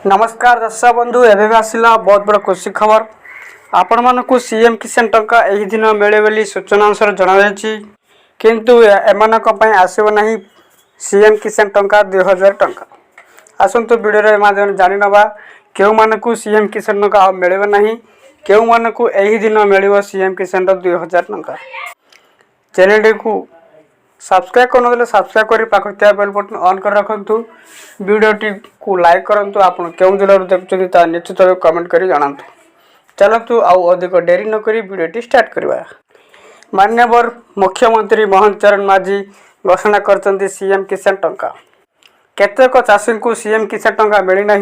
नमस्कार दर्शक बंधु एवं आसला बहुत बड़ खुशी खबर आपण मानक सीएम किसान टंका यही दिन मिले बोली सूचना अनुसार जनाई किंतु एमानक आसब ना सीएम किसान टंका 2000 टंका आसतु वीडियो माध्यम जानी नवा केउ मानक सीएम किसान टंका मिले ना केउ मानक यही दिन मिल सीएम किसान 2000 टंका चैनल को सब्सक्राइब कर सब्सक्राइब कर पाखे बेल बटन ऑन कर रखु वीडियोटी को लाइक करूँ आप क्यों जिले देखुं निश्चित भाव कमेंट कर जनातु चलतु आउ अधिक डेरी नक वीडियोटी स्टार्ट करवा। माननीय मुख्यमंत्री मोहन चरण माझी घोषणा कर सीएम किसान टंका केतेक चाषी को सीएम किसान टंका मिलना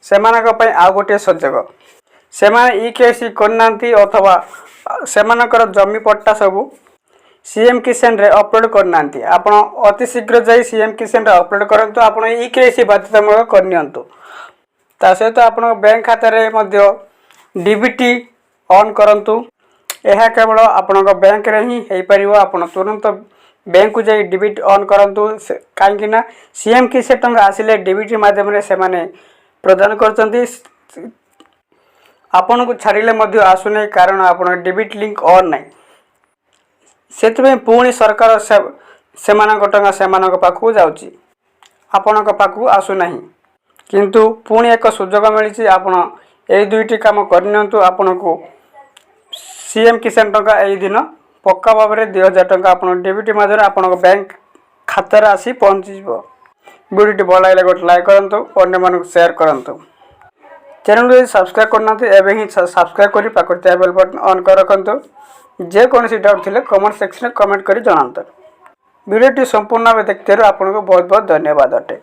से आउ गोटे सुजोग से ईकेसी करना अथवा सेमानकर जमी पट्टा सबू सीएम किसान रे अपलोड करना आपण अति शीघ्र जाई सीएम किसान रे अपलोड करंतु आपण ईकेसी बाध्यतामूलक करनियंतु ता सहित आपण बैंक खाता रे मध्य डीबीटी ऑन करंतु यह केवल आपण बैंक रे ही हेई परिवो आपण तुरंत बैंक को जाई डीबीटी ऑन करंतु काहेकि ना सीएम किसान टंका आसिले डीबीटी माध्यम रे से माने प्रदान करचंती आपण को छाड़िले मध्य आसुनै कारण आपण डीबीटी लिंक ऑन नाही से पुणी सरकार से टंका से पाखु जाऊँगी आपण पाखु आसुना किंतु पुणी एक सुजोग मिली आपड़ यही दुईटी काम करनी आपण को सीएम किसान टंका यही दिन पक्का भाव में 2000 टंका आप डीबीटी माध्यम आपण बैंक खातार आसी पहुँची वीडियो भल लगे गोटे लाइक करूँ अन्य मानक शेयर करूँ चैनल सब्सक्राइब करना एवं ही सब्सक्राइब कर पाखे बेल बटन ऑन कर रखु जेकोसी डाउट थे कमेंट सेक्शन में कमेंट कर जनातु वीडियोटी संपूर्ण भाव देखते आपको बहुत बहुत धन्यवाद अटे।